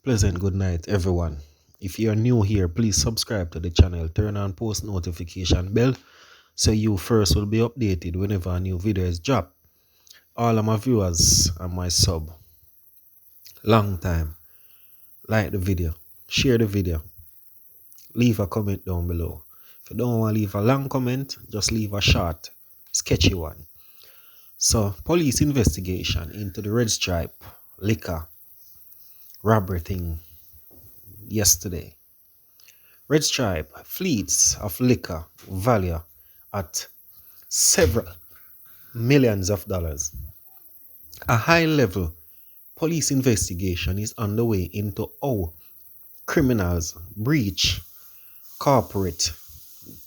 Pleasant good night, everyone. If you're new here, please subscribe to the channel, turn on post notification bell so you first will be updated whenever a new video is dropped. All of my viewers and my sub, long time, like the video, share the video, leave a comment down below. If you don't want to leave a long comment, just leave a short, sketchy one. So, police investigation into the Red Stripe liquor robbery thing yesterday. Red Stripe fleets of liquor value at several millions of dollars. A high-level police investigation is underway into how criminals breach corporate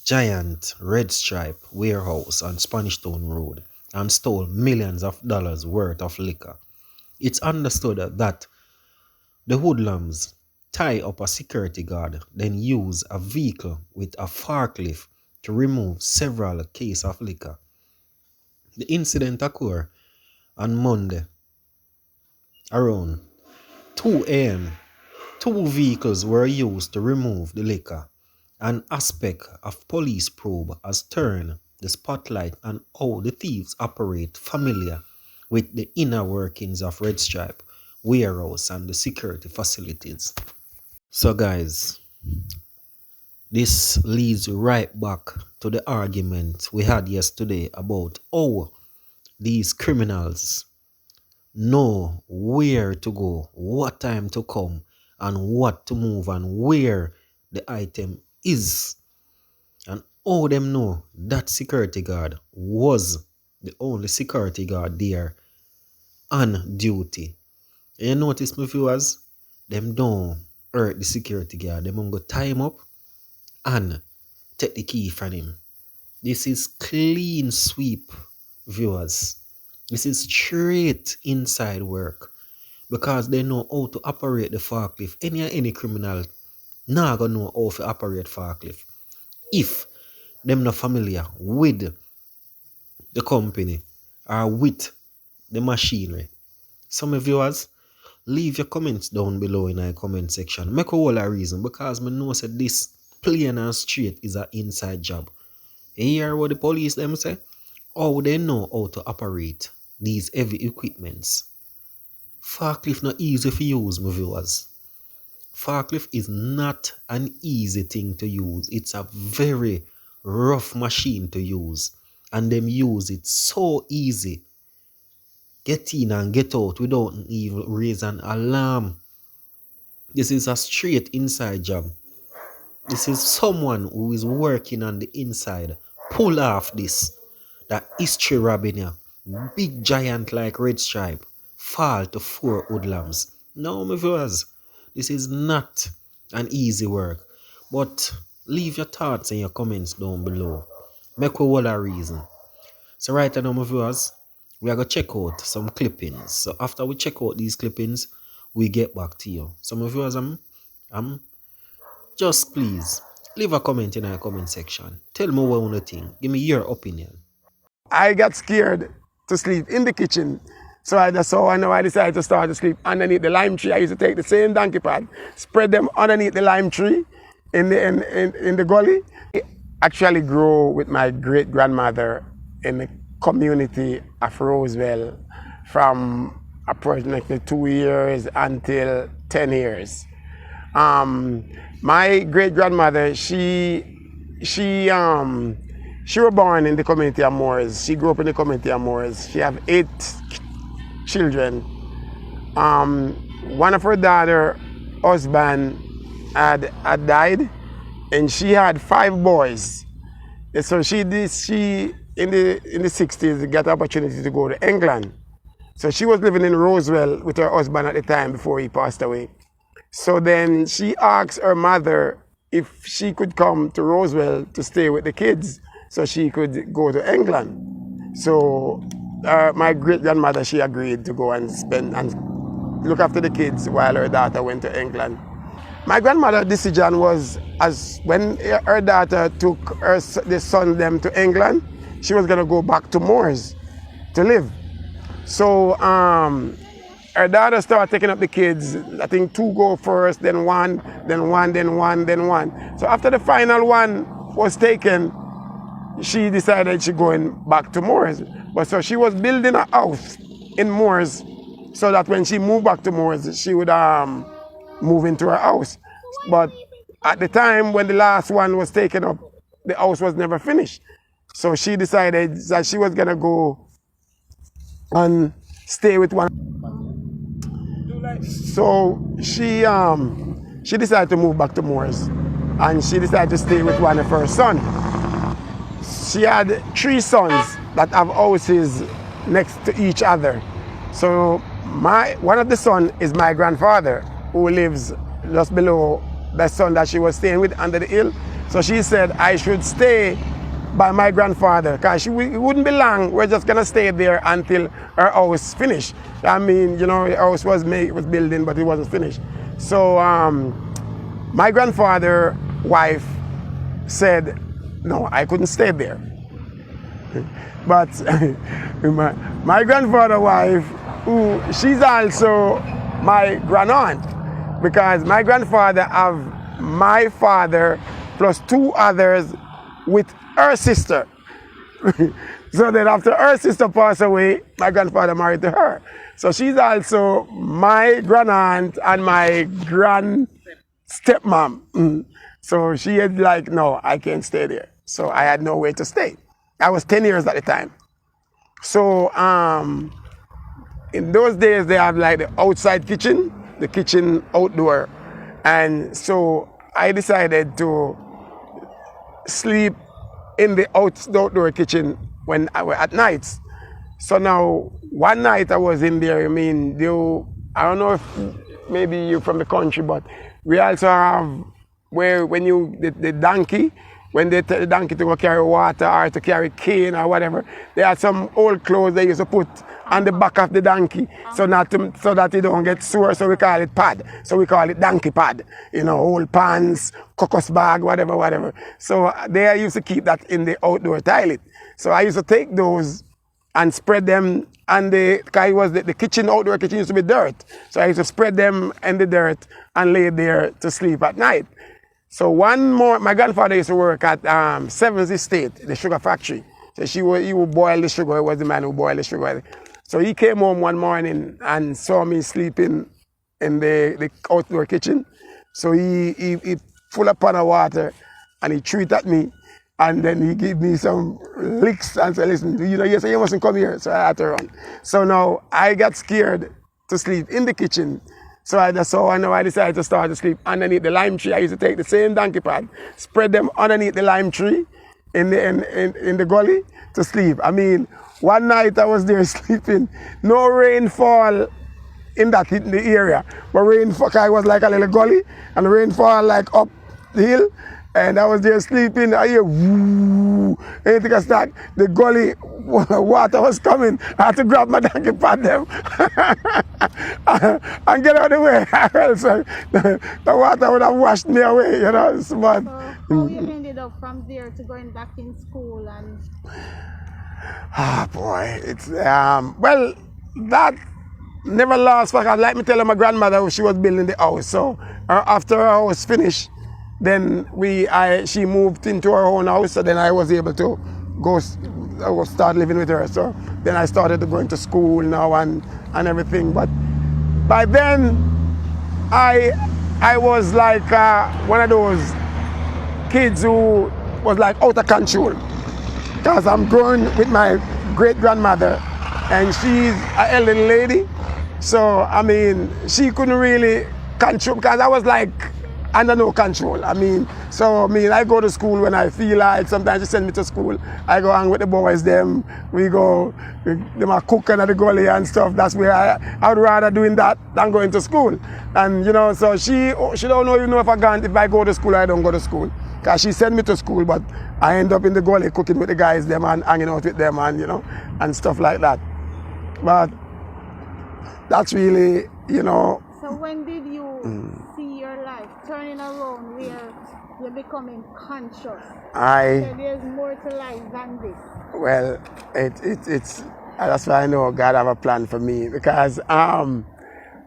giant Red Stripe warehouse on Spanish Town Road and stole millions of dollars worth of liquor. It's understood that the hoodlums tie up a security guard, then use a vehicle with a forklift to remove several cases of liquor. The incident occurred on Monday around 2 a.m. Two vehicles were used to remove the liquor. An aspect of police probe has turned the spotlight on how the thieves operate, familiar with the inner workings of Red Stripe warehouse and the security facilities. So guys, this leads right back to the argument we had yesterday about how these criminals know where to go, what time to come, and what to move, and where the item is. And all them know that security guard was the only security guard there on duty. And you notice, my viewers, them don't hurt the security guard. Them go tie him up and take the key from him. This is clean sweep, viewers. This is straight inside work. Because they know how to operate the forklift. Any criminal now gonna know how to operate forklift. If them not familiar with the company or with the machinery. Some viewers, leave your comments down below in the comment section. Make a whole reason because I know that this plain and straight is an inside job. You hear what the police them say? How they know how to operate these heavy equipments. Forklift not easy to use, my viewers. Forklift is not an easy thing to use. It's a very rough machine to use. And them use it so easy. Get in and get out without even raise an alarm. This is a straight inside job. This is someone who is working on the inside. Pull off this. That history robbing here. Big giant like Red Stripe. Fall to 4 hoodlums. No, my viewers. This is not an easy work. But leave your thoughts and your comments down below. Make a whole reason. So right now, my viewers, we are going to check out some clippings. So after we check out these clippings, we get back to you. So my viewers, just please leave a comment in the comment section. Tell me what you think. Give me your opinion. I got scared to sleep in the kitchen. So that's how I decided to start to sleep underneath the lime tree. I used to take the same donkey pad, spread them underneath the lime tree in the gully. I actually grew with my great-grandmother in the community of Roswell from approximately 2 years until 10 years. My great-grandmother, she was born in the community of Moors. She grew up in the community of Moors. She have 8 children. One of her daughter husband had died, and she had 5 boys. And so she in the 60s got the opportunity to go to England. So she was living in Roswell with her husband at the time before he passed away. So then she asked her mother if she could come to Roswell to stay with the kids so she could go to England. So my great-grandmother, she agreed to go and spend and look after the kids while her daughter went to England. My grandmother's decision was, as when her daughter took the son them to England, she was going to go back to Moors to live. So her daughter started taking up the kids. I think two go first, then one, then one, then one, then one. So after the final one was taken, she decided she going back to Moors. But so she was building a house in Moors so that when she moved back to Moors, she would move into her house. But at the time when the last one was taken up, the house was never finished. So she decided that she was gonna go and stay with one. So she decided to move back to Moors, and she decided to stay with one of her sons. She had three sons that have houses next to each other. So one of the sons is my grandfather, who lives just below the son that she was staying with under the hill. So she said I should stay by my grandfather because it wouldn't be long. We're just gonna stay there until her house finished. I mean, her house was building, but it wasn't finished. So my grandfather wife said, no, I couldn't stay there. But my grandfather wife, she's also my grandaunt, because my grandfather have my father plus two others with her sister. So then after her sister passed away, my grandfather married to her. So she's also my grandaunt and my grand stepmom. So she had like, no, I can't stay there. So I had nowhere to stay. I was 10 years at the time. So in those days they have like the outside kitchen, the kitchen outdoor. And so I decided to sleep in the outdoor kitchen when I at nights. So now one night I was in there. I mean, I don't know if maybe you're from the country, but we also have where when the donkey, when they tell the donkey to go carry water or to carry cane or whatever, they had some old clothes they used to put on the back of the donkey so that it don't get sore. So we call it pad. So we call it donkey pad. Old pants, cocos bag, whatever. So they used to keep that in the outdoor toilet. So I used to take those and spread them, and the kitchen, outdoor kitchen used to be dirt. So I used to spread them in the dirt and lay there to sleep at night. So my grandfather used to work at 7th Estate, the sugar factory. So he would boil the sugar. He was the man who boiled the sugar. So he came home one morning and saw me sleeping in the outdoor kitchen. So he full of pan of water and he threw it at me. And then he gave me some licks and said, listen, you say you mustn't come here. So I had to run. So now I got scared to sleep in the kitchen. So I decided to start to sleep underneath the lime tree. I used to take the same donkey pad, spread them underneath the lime tree in the gully to sleep. I mean, one night I was there sleeping, no rainfall in the area, but rainfall, I was like a little gully, and rainfall like up the hill. And I was there sleeping, I hear whoo, anything I start, the gully, water was coming. I had to grab my donkey pad them and get out of the way. Else the water would have washed me away, But, so how you ended up from there to going back in school and... boy, it's, well, that never lost, because like me tell my grandmother, she was building the house. So after her house finished, then she moved into her own house, so then I was able to start living with her. So then I started going to school now and everything. But by then, I was like one of those kids who was like out of control, because I'm growing with my great grandmother, and she's an elderly lady. So I mean, she couldn't really control, because I was like under no control. I go to school when I feel like. Sometimes she send me to school. I go hang with the boys, them. We go, them are cooking at the gully and stuff. That's where I would rather doing that than going to school. And so she don't know even know if I go to school or I don't go to school. Because she sent me to school, but I end up in the gully cooking with the guys, them, and hanging out with them, and and stuff like that. But that's really, So when did you see your life turning around where you're becoming conscious? There's more to life than this. Well, it's that's why I know God have a plan for me, because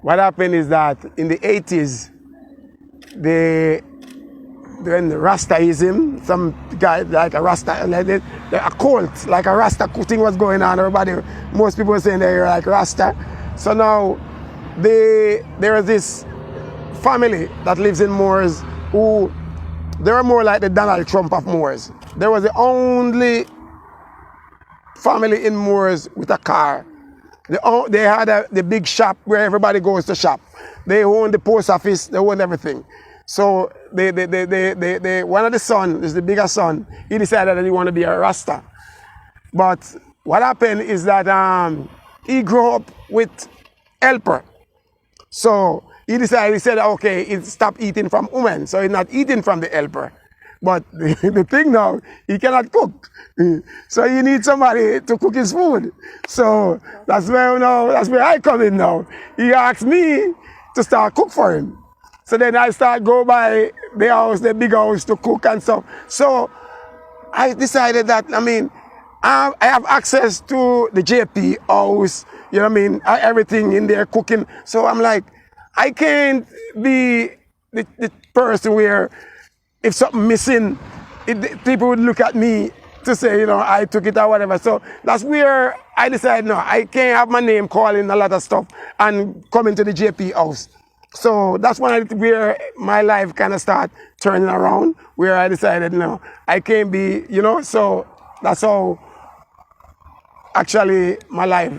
what happened is that in the 80s, when the Rastaism, some guy like a Rasta, like a cult, like a Rasta thing was going on. Everybody, most people were saying they were like Rasta. So now there is this family that lives in Moors who, they were more like the Donald Trump of Moors. There was the only family in Moors with a car. They had the big shop where everybody goes to shop. They own the post office, they own everything. So one of the sons, is the bigger son, he decided that he wanted to be a Rasta. But what happened is that he grew up with helper. So he said, okay, he stopped eating from women, so he's not eating from the helper. But the thing now, he cannot cook. So he needs somebody to cook his food. So that's where I come in now. He asked me to start cook for him. So then I start go by the house, the big house to cook and stuff. So I decided that, I have access to the JP house, you know what I mean, everything in there cooking. So I'm like, I can't be the person where if something missing, people would look at me to say, I took it or whatever. So that's where I decided, no, I can't have my name calling a lot of stuff and coming to the JP house. So that's where my life kind of start turning around, where I decided, no, I can't be, so that's how actually my life